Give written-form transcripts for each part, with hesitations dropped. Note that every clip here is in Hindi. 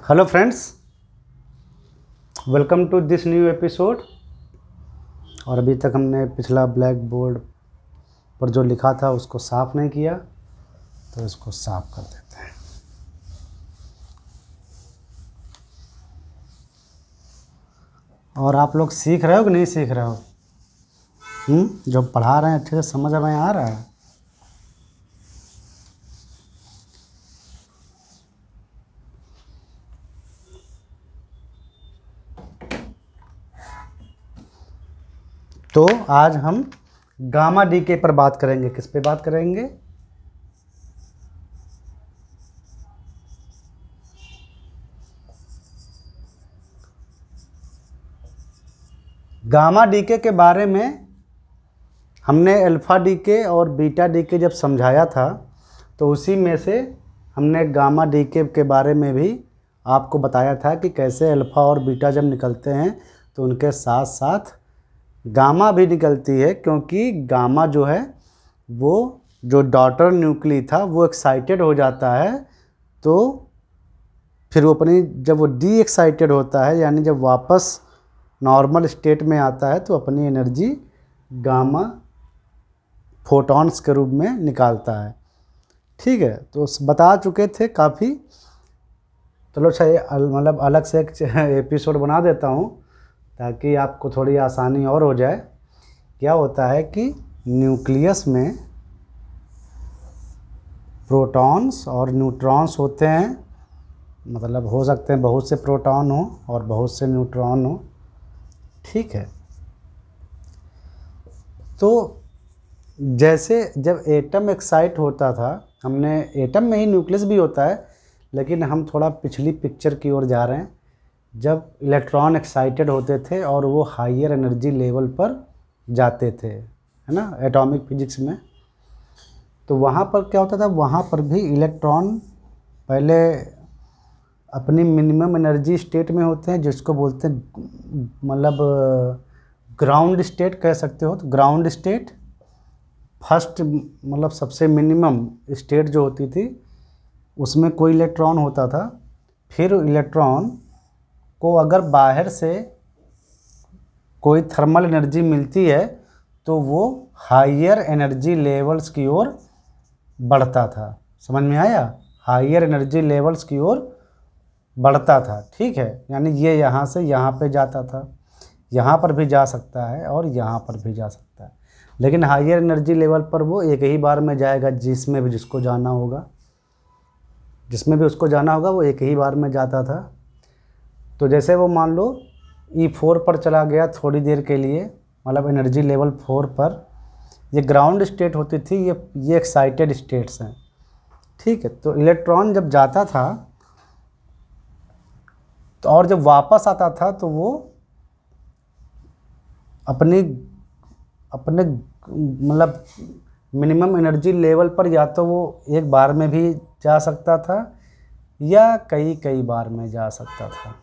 Hello friends, welcome to this new episode. और अभी तक हमने पिछला ब्लैक बोर्ड पर जो लिखा था उसको साफ़ नहीं किया, तो इसको साफ़ कर देते हैं। और आप लोग सीख रहे हो कि नहीं सीख रहे हो? जो पढ़ा रहे हैं अच्छे से समझ में आ रहा है? तो आज हम गामा डीके पर बात करेंगे। किस पे बात करेंगे? गामा डीके के बारे में हमने अल्फ़ा डीके और बीटा डीके जब समझाया था, तो उसी में से हमने गामा डीके के बारे में भी आपको बताया था कि कैसे अल्फ़ा और बीटा जब निकलते हैं तो उनके साथ साथ गामा भी निकलती है, क्योंकि गामा जो है वो जो डॉटर न्यूक्ली था वो एक्साइटेड हो जाता है, तो फिर वो जब वो डी एक्साइटेड होता है यानी जब वापस नॉर्मल स्टेट में आता है तो अपनी एनर्जी गामा फोटॉन्स के रूप में निकालता है। ठीक है, तो बता चुके थे काफ़ी। चलो अच्छा, मतलब अलग से एक एपिसोड बना देता हूँ ताकि आपको थोड़ी आसानी और हो जाए। क्या होता है कि न्यूक्लियस में प्रोटॉन्स और न्यूट्रॉन्स होते हैं, मतलब हो सकते हैं बहुत से प्रोटॉन हो और बहुत से न्यूट्रॉन हो। ठीक है, तो जैसे जब एटम एक्साइट होता था, हमने एटम में ही न्यूक्लियस भी होता है, लेकिन हम थोड़ा पिछली पिक्चर की ओर जा रहे हैं। जब इलेक्ट्रॉन एक्साइटेड होते थे और वो हायर एनर्जी लेवल पर जाते थे, है ना, एटॉमिक फिजिक्स में, तो वहाँ पर क्या होता था, वहाँ पर भी इलेक्ट्रॉन पहले अपनी मिनिमम एनर्जी स्टेट में होते हैं, जिसको बोलते हैं मतलब ग्राउंड स्टेट कह सकते हो। तो ग्राउंड स्टेट फर्स्ट मतलब सबसे मिनिमम स्टेट जो होती थी, उसमें कोई इलेक्ट्रॉन होता था। फिर इलेक्ट्रॉन को अगर बाहर से कोई थर्मल एनर्जी मिलती है तो वो हायर एनर्जी लेवल्स की ओर बढ़ता था। समझ में आया? हायर एनर्जी लेवल्स की ओर बढ़ता था। ठीक है, यानी ये यहाँ से यहाँ पे जाता था, यहाँ पर भी जा सकता है और यहाँ पर भी जा सकता है, लेकिन हायर एनर्जी लेवल पर वो एक ही बार में जाएगा। जिसमें भी उसको जाना होगा वो एक ही बार में जाता था। तो जैसे वो मान लो E4 पर चला गया थोड़ी देर के लिए, मतलब एनर्जी लेवल 4 पर, ये ग्राउंड स्टेट होती थी, ये एक्साइटेड स्टेट्स हैं। ठीक है, तो इलेक्ट्रॉन जब जाता था तो और जब वापस आता था तो वो अपने मतलब मिनिमम एनर्जी लेवल पर या तो वो एक बार में भी जा सकता था या कई बार में जा सकता था,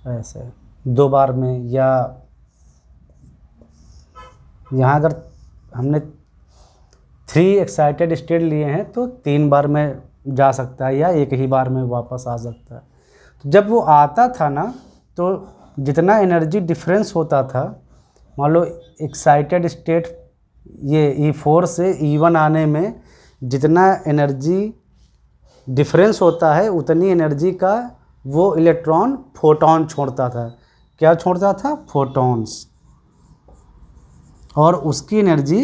ऐसे 2 बार में, या यहाँ अगर हमने 3 एक्साइटेड स्टेट लिए हैं तो 3 बार में जा सकता है या एक ही बार में वापस आ सकता है। तो जब वो आता था ना, तो जितना एनर्जी डिफरेंस होता था, मान लो एक्साइटेड स्टेट ये E4 से E1 आने में जितना एनर्जी डिफरेंस होता है, उतनी एनर्जी का वो इलेक्ट्रॉन फोटॉन छोड़ता था। क्या छोड़ता था? फोटॉन्स। और उसकी एनर्जी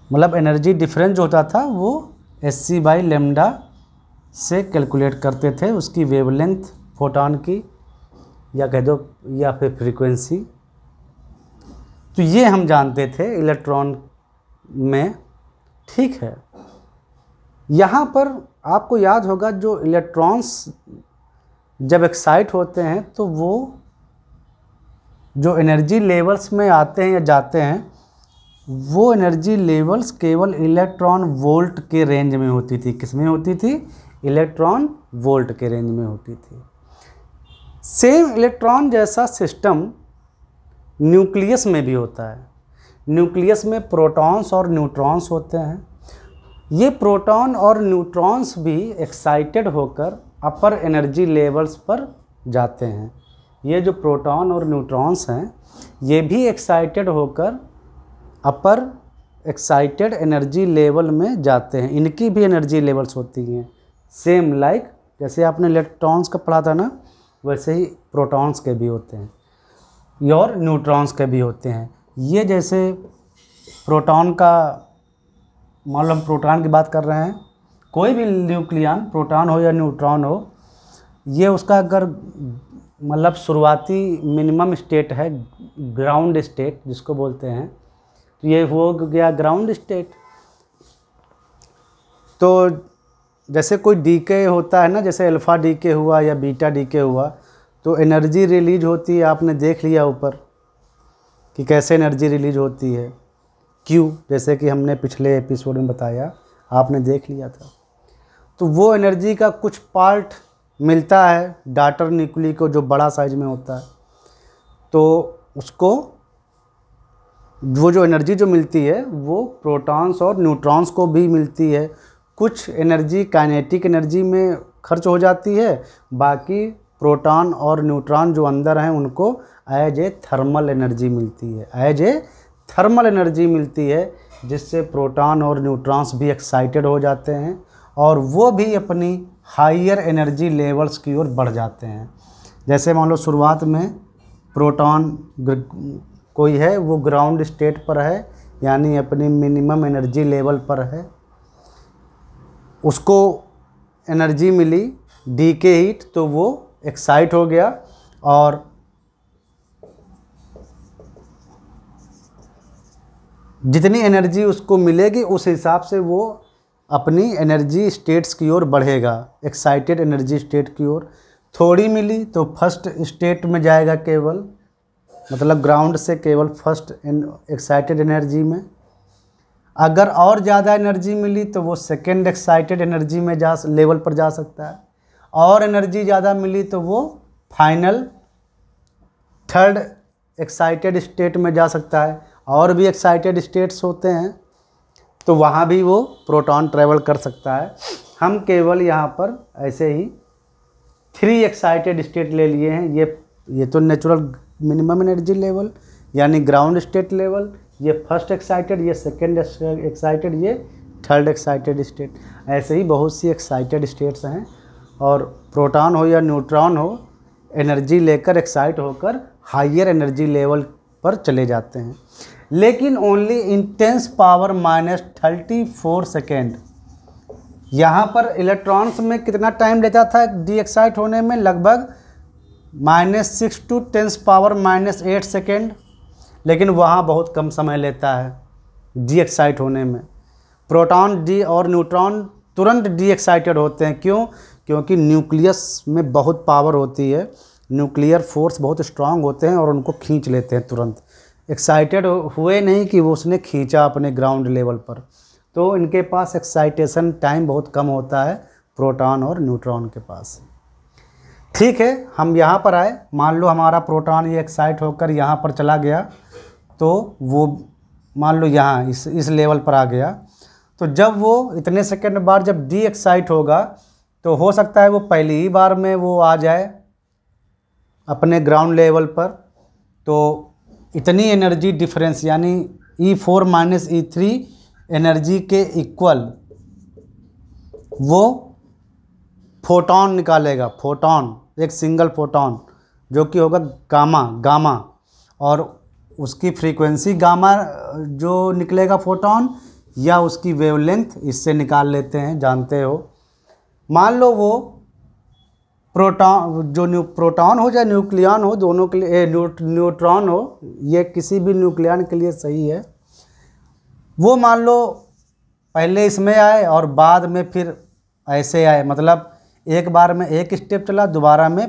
मतलब एनर्जी डिफरेंस जो होता था वो Sc/λ से कैलकुलेट करते थे, उसकी वेवलेंथ फोटॉन की, या कह दो या फिर फ्रीक्वेंसी। तो ये हम जानते थे इलेक्ट्रॉन में। ठीक है, यहाँ पर आपको याद होगा जो इलेक्ट्रॉन्स जब एक्साइट होते हैं तो वो जो एनर्जी लेवल्स में आते हैं या जाते हैं, वो एनर्जी लेवल्स केवल इलेक्ट्रॉन वोल्ट के रेंज में होती थी। किस में होती थी? इलेक्ट्रॉन वोल्ट के रेंज में होती थी। सेम इलेक्ट्रॉन जैसा सिस्टम न्यूक्लियस में भी होता है। न्यूक्लियस में प्रोटॉन्स और न्यूट्रॉन्स होते हैं। ये प्रोटॉन और न्यूट्रॉन्स भी एक्साइटेड होकर अपर एनर्जी लेवल्स पर जाते हैं। ये जो प्रोटॉन और न्यूट्रॉन्स हैं ये भी एक्साइटेड होकर अपर एक्साइटेड एनर्जी लेवल में जाते हैं। इनकी भी एनर्जी लेवल्स होती हैं सेम लाइक जैसे आपने इलेक्ट्रॉन्स का पढ़ा था ना, वैसे ही प्रोटॉन्स के भी होते हैं और न्यूट्रॉन्स के भी होते हैं। ये जैसे प्रोटॉन का, मान लो हम प्रोटॉन की बात कर रहे हैं, कोई भी न्यूक्लियन प्रोटॉन हो या न्यूट्रॉन हो, ये उसका अगर मतलब शुरुआती मिनिमम स्टेट है ग्राउंड स्टेट जिसको बोलते हैं, तो ये हो गया ग्राउंड स्टेट। तो जैसे कोई डीके होता है ना, जैसे अल्फ़ा डीके हुआ या बीटा डीके हुआ, तो एनर्जी रिलीज होती है, आपने देख लिया ऊपर कि कैसे एनर्जी रिलीज होती है, क्यों, जैसे कि हमने पिछले एपिसोड में बताया, आपने देख लिया था। तो वो एनर्जी का कुछ पार्ट मिलता है डॉटर न्यूक्ली को जो बड़ा साइज में होता है, तो उसको वो जो एनर्जी जो मिलती है वो प्रोटॉन्स और न्यूट्रॉन्स को भी मिलती है। कुछ एनर्जी काइनेटिक एनर्जी में खर्च हो जाती है, बाकी प्रोटॉन और न्यूट्रॉन जो अंदर हैं उनको एज ए थर्मल एनर्जी मिलती है, एज ए थर्मल एनर्जी मिलती है, जिससे प्रोटॉन और न्यूट्रॉन्स भी एक्साइटेड हो जाते हैं और वो भी अपनी हायर एनर्जी लेवल्स की ओर बढ़ जाते हैं। जैसे मान लो शुरुआत में प्रोटॉन कोई है वो ग्राउंड स्टेट पर है, यानी अपनी मिनिमम एनर्जी लेवल पर है, उसको एनर्जी मिली डीके हीट, तो वो एक्साइट हो गया और जितनी एनर्जी उसको मिलेगी उस हिसाब से वो अपनी एनर्जी स्टेट्स की ओर बढ़ेगा, एक्साइटेड एनर्जी स्टेट की ओर। थोड़ी मिली तो फर्स्ट स्टेट में जाएगा केवल, मतलब ग्राउंड से केवल फर्स्ट एक्साइटेड एनर्जी में। अगर और ज़्यादा एनर्जी मिली तो वो सेकेंड एक्साइटेड एनर्जी में लेवल पर जा सकता है, और एनर्जी ज़्यादा मिली तो वो फाइनल थर्ड एक्साइटेड स्टेट में जा सकता है। और भी एक्साइटेड स्टेट्स होते हैं तो वहाँ भी वो प्रोटॉन ट्रेवल कर सकता है। हम केवल यहाँ पर ऐसे ही 3 एक्साइटेड स्टेट ले लिए हैं। ये तो नेचुरल मिनिमम एनर्जी लेवल यानी ग्राउंड स्टेट लेवल, ये फर्स्ट एक्साइटेड, ये सेकेंड एक्साइटेड, ये थर्ड एक्साइटेड स्टेट। ऐसे ही बहुत सी एक्साइटेड स्टेट्स हैं और प्रोटॉन हो या न्यूट्रॉन हो एनर्जी लेकर एक्साइट होकर हायर एनर्जी लेवल पर चले जाते हैं, लेकिन ओनली इन 10 पावर -34 सेकेंड। यहाँ पर इलेक्ट्रॉन्स में कितना टाइम लेता था डी एक्साइट होने में? लगभग -6 to 10 पावर -8 सेकेंड, लेकिन वहाँ बहुत कम समय लेता है डी एक्साइट होने में। प्रोटॉन डी और न्यूट्रॉन तुरंत डी एक्साइटेड होते हैं। क्यों? क्योंकि न्यूक्लियस में बहुत पावर होती है, न्यूक्लियर फोर्स बहुत स्ट्रांग होते हैं और उनको खींच लेते हैं तुरंत। एक्साइटेड हुए नहीं कि वो उसने खींचा अपने ग्राउंड लेवल पर, तो इनके पास एक्साइटेशन टाइम बहुत कम होता है प्रोटॉन और न्यूट्रॉन के पास। ठीक है, हम यहाँ पर आए, मान लो हमारा प्रोटॉन ये एक्साइट होकर यहाँ पर चला गया, तो वो मान लो यहाँ इस लेवल पर आ गया, तो जब वो इतने सेकंड बाद जब डी एक्साइट होगा तो हो सकता है वो पहली ही बार में वो आ जाए अपने ग्राउंड लेवल पर। तो इतनी एनर्जी डिफरेंस यानी E4 - E3 एनर्जी के इक्वल वो फोटॉन निकालेगा। फोटॉन एक सिंगल फोटॉन जो कि होगा गामा, और उसकी फ्रीक्वेंसी गामा जो निकलेगा फोटॉन या उसकी वेवलेंथ इससे निकाल लेते हैं, जानते हो। मान लो वो प्रोटॉन हो या न्यूक्लियन हो, दोनों के लिए न्यूट्रॉन हो, ये किसी भी न्यूक्लियन के लिए सही है। वो मान लो पहले इसमें आए और बाद में फिर ऐसे आए, मतलब एक बार में एक स्टेप चला, दोबारा में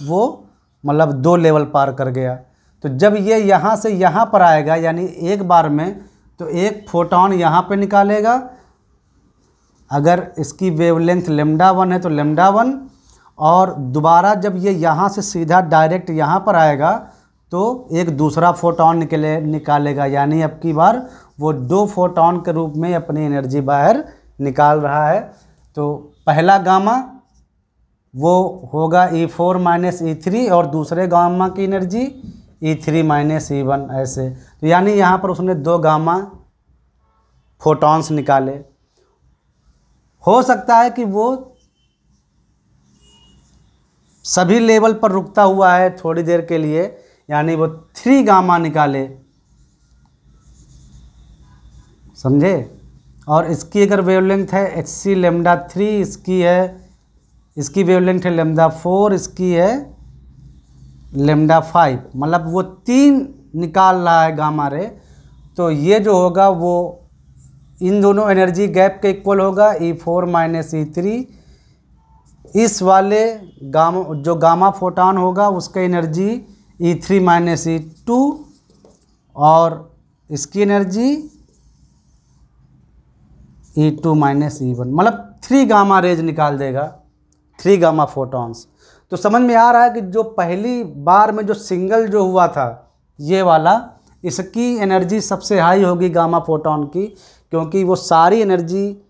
वो मतलब 2 लेवल पार कर गया। तो जब ये यहाँ से यहाँ पर आएगा यानी एक बार में, तो एक फोटॉन यहाँ पे निकालेगा। अगर इसकी वेवलेंथ λ1 है तो λ1, और दोबारा जब ये यहाँ से सीधा डायरेक्ट यहाँ पर आएगा तो एक दूसरा फोटॉन निकालेगा, यानी अब की बार वो 2 फोटॉन के रूप में अपनी एनर्जी बाहर निकाल रहा है। तो पहला गामा वो होगा E4 माइनस E3 और दूसरे गामा की एनर्जी E3 माइनस E1 ऐसे। तो यानी यहाँ पर उसने 2 गामा फोटॉन्स निकाले। हो सकता है कि वो सभी लेवल पर रुकता हुआ है थोड़ी देर के लिए, यानी वो 3 गामा निकाले, समझे। और इसकी अगर वेवलेंथ है hc लैम्डा 3, इसकी वेवलेंथ है लैम्डा 4, इसकी है लैम्डा 5, मतलब वो 3 निकाल रहा है गामा रे। तो ये जो होगा वो इन दोनों एनर्जी गैप के इक्वल होगा, E4 माइनस E3। इस वाले गामा फोटॉन होगा उसका एनर्जी E3 माइनस E2 और इसकी एनर्जी E2 माइनस E1, मतलब 3 गामा रेज निकाल देगा, 3 गामा फोटॉन्स। तो समझ में आ रहा है कि जो पहली बार में जो सिंगल जो हुआ था ये वाला, इसकी एनर्जी सबसे हाई होगी गामा फोटॉन की, क्योंकि वो सारी एनर्जी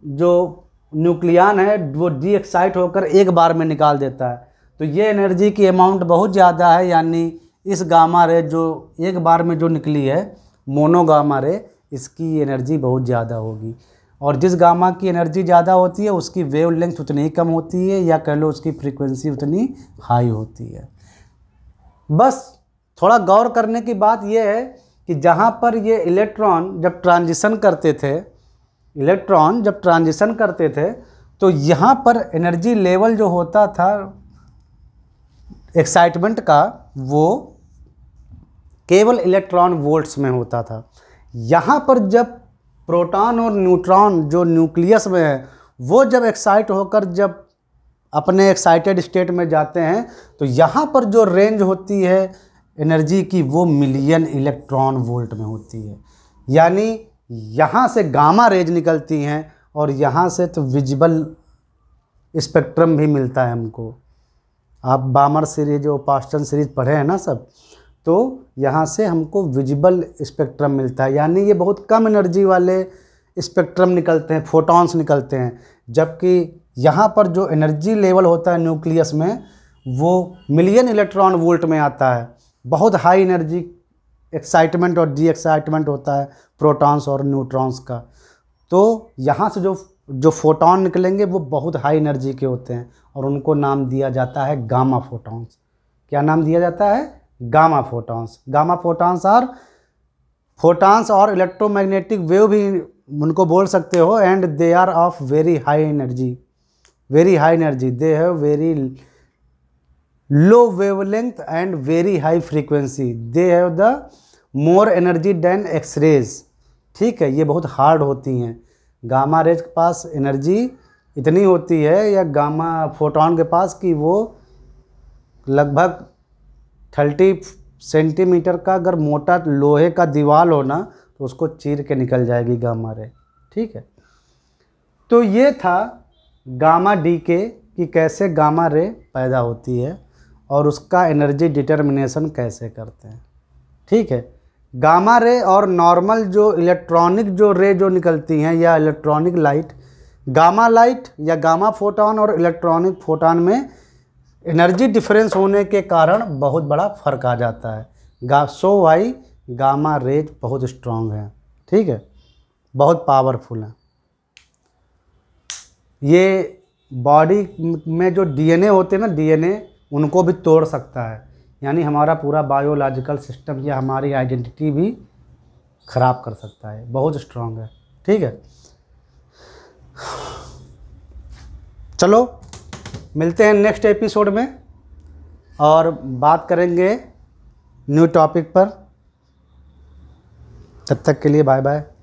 जो न्यूक्लियन है वो डी एक्साइट होकर एक बार में निकाल देता है। तो ये एनर्जी की अमाउंट बहुत ज़्यादा है, यानी इस गामा रे जो एक बार में जो निकली है मोनो गामा रे, इसकी एनर्जी बहुत ज़्यादा होगी। और जिस गामा की एनर्जी ज़्यादा होती है उसकी वेव लेंथ उतनी ही कम होती है, या कह लो उसकी फ्रीक्वेंसी उतनी हाई होती है। बस थोड़ा गौर करने की बात यह है कि जहाँ पर ये इलेक्ट्रॉन जब ट्रांजिशन करते थे तो यहाँ पर एनर्जी लेवल जो होता था एक्साइटमेंट का वो केवल इलेक्ट्रॉन वोल्ट्स में होता था। यहाँ पर जब प्रोटॉन और न्यूट्रॉन जो न्यूक्लियस में है वो जब एक्साइट होकर जब अपने एक्साइटेड स्टेट में जाते हैं तो यहाँ पर जो रेंज होती है एनर्जी की वो मिलियन इलेक्ट्रॉन वोल्ट में होती है। यानी यहाँ से गामा रेज निकलती हैं और यहाँ से तो विजिबल स्पेक्ट्रम भी मिलता है हमको। आप बामर सीरीज और पास्टन सीरीज पढ़े हैं ना सब, तो यहाँ से हमको विजिबल स्पेक्ट्रम मिलता है। यानी ये बहुत कम एनर्जी वाले स्पेक्ट्रम निकलते हैं, फोटॉन्स निकलते हैं, जबकि यहाँ पर जो एनर्जी लेवल होता है न्यूक्लियस में वो मिलियन इलेक्ट्रॉन वोल्ट में आता है। बहुत हाई एनर्जी एक्साइटमेंट और डी एक्साइटमेंट होता है प्रोटॉन्स और न्यूट्रॉन्स का। तो यहाँ से जो फोटॉन निकलेंगे वो बहुत हाई एनर्जी के होते हैं और उनको नाम दिया जाता है गामा फोटॉन्स। क्या नाम दिया जाता है? Gamma photons. गामा फोटॉन्स और इलेक्ट्रोमैग्नेटिक वेव भी उनको बोल सकते हो। And they are of very high energy, they have very low wavelength and very high frequency, they have the more energy than X-rays. ठीक है, ये बहुत हार्ड होती हैं। गामा रेज के पास एनर्जी इतनी होती है या गामा फोटॉन के पास कि वो लगभग 30 सेंटीमीटर का अगर मोटा लोहे का दीवार हो ना तो उसको चीर के निकल जाएगी गामा रे। ठीक है, तो ये था गामा डीके कि कैसे गामा रे पैदा होती है और उसका एनर्जी डिटर्मिनेशन कैसे करते हैं। ठीक है, गामा रे और नॉर्मल जो इलेक्ट्रॉनिक जो रे जो निकलती हैं या इलेक्ट्रॉनिक लाइट, गामा लाइट या गामा फोटॉन और इलेक्ट्रॉनिक फोटॉन में एनर्जी डिफरेंस होने के कारण बहुत बड़ा फर्क आ जाता है। सो वाई गामा रेज बहुत स्ट्रॉन्ग है। ठीक है, बहुत पावरफुल है। ये बॉडी में जो डीएनए होते हैं ना, डीएनए उनको भी तोड़ सकता है। यानी हमारा पूरा बायोलॉजिकल सिस्टम या हमारी आइडेंटिटी भी ख़राब कर सकता है। बहुत स्ट्रॉन्ग है। ठीक है, चलो मिलते हैं नेक्स्ट एपिसोड में और बात करेंगे न्यू टॉपिक पर। तब तक के लिए बाय बाय।